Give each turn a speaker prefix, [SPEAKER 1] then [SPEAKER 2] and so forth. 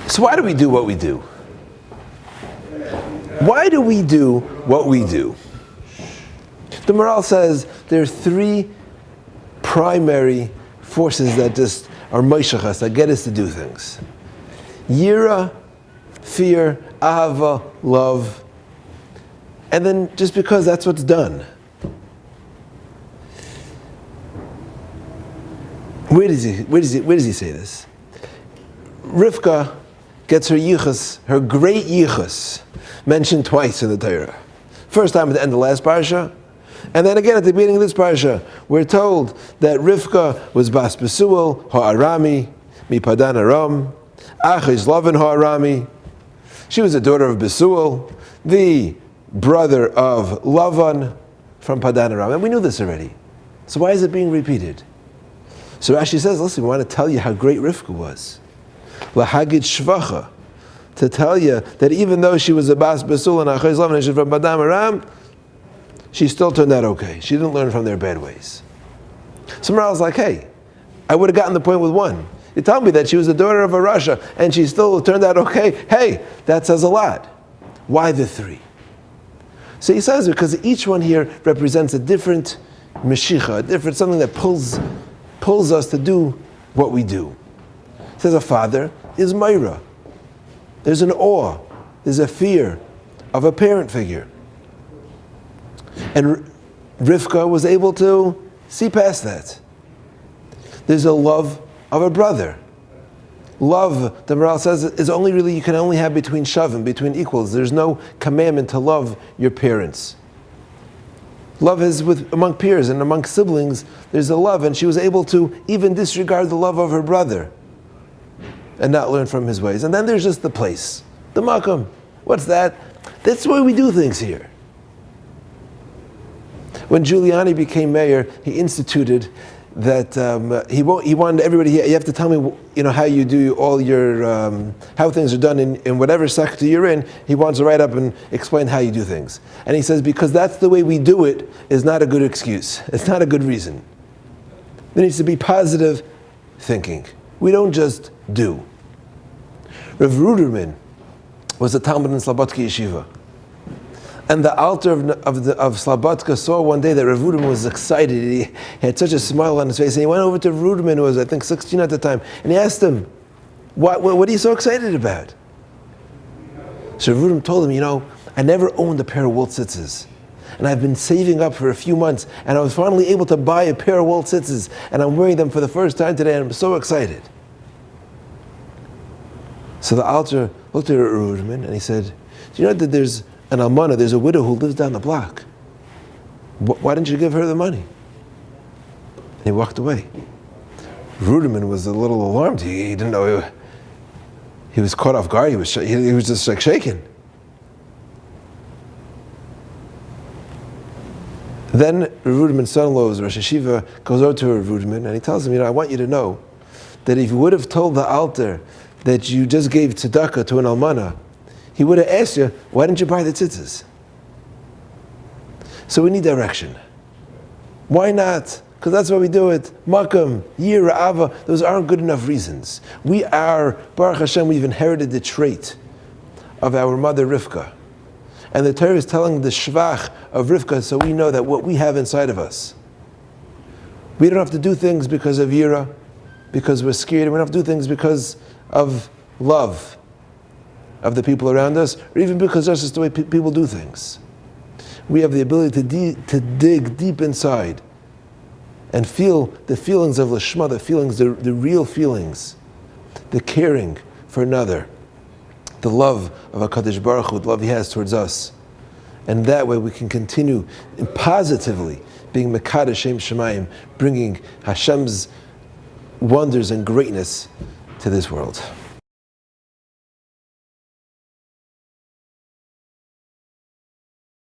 [SPEAKER 1] So why do we do what we do? Why do we do what we do? The Maral says there are three primary forces that just are moishachas, that get us to do things. Yira, fear, ahava, love, and then just because that's what's done. Where does he say this? Rivka gets her yichus, her great yichus, mentioned twice in the Torah. First time at the end of the last parsha, and then again at the beginning of this parsha, we're told that Rivka was bas Besuel ha'arami mi Padan Aram, Achiz Lavan ha'arami. She was the daughter of Besuel, the brother of Lavan from Padan Aram, and we knew this already. So why is it being repeated? So Rashi says, listen, we want to tell you how great Rivka was. Lahagid shvacha, to tell you that even though she was a bas Besuel and Achiz Lavan and she's from Padan Aram, she still turned out okay. She didn't learn from their bad ways. So Maral's like, hey, I would have gotten the point with one. You tell me that she was the daughter of a Rasha and she still turned out okay. Hey, that says a lot. Why the three? So he says because each one here represents a different meshicha, a different something that pulls us to do what we do. He says a father is Myra. There's an awe, there's a fear of a parent figure. And Rivka was able to see past that. There's a love of a brother. Love, the Maral says, is only really, you can only have between shavim, between equals. There's no commandment to love your parents. Love is among peers and among siblings, there's a love, and she was able to even disregard the love of her brother and not learn from his ways. And then there's just the place, the makom. What's that? That's the way we do things here. When Giuliani became mayor, he instituted that he wanted everybody. You have to tell me, how you do all your how things are done in whatever sector you're in. He wants to write up and explain how you do things. And he says because that's the way we do it is not a good excuse. It's not a good reason. There needs to be positive thinking. We don't just do. Rav Ruderman was a Talmud in Slobodka Yeshiva. And the altar of Slobodka saw one day that Rav Ruderman was excited. He had such a smile on his face. And he went over to Ruderman, who was, I think, 16 at the time, and he asked him, what are you so excited about? So Rav Ruderman told him, I never owned a pair of wool tzitzis. And I've been saving up for a few months, and I was finally able to buy a pair of wool tzitzis, and I'm wearing them for the first time today, and I'm so excited. So the altar looked at Rav Ruderman, and he said, do you know that there's an almana, there's a widow who lives down the block. Why didn't you give her the money? And he walked away. Ruderman was a little alarmed. He didn't know. He was caught off guard. He was just like shaken. Then Ruderman's son-in-law, Rosh Hashiva, goes over to Ruderman and he tells him, I want you to know that if you would have told the altar that you just gave tzedakah to an almana, he would have asked you, why didn't you buy the tzitzis? So we need direction. Why not? Because that's why we do it. Makam, Yira, Ava, those aren't good enough reasons. We are, Baruch Hashem, we've inherited the trait of our mother Rivka. And the Torah is telling the shvach of Rivka so we know that what we have inside of us. We don't have to do things because of Yira, because we're scared. We don't have to do things because of love of the people around us, or even because that's just the way people do things. We have the ability to dig deep inside and feel the feelings of Lishma, the real feelings, the caring for another, the love of HaKadosh Baruch Hu, the love He has towards us. And that way we can continue positively being Mekadosh Shem Shemayim, bringing Hashem's wonders and greatness to this world.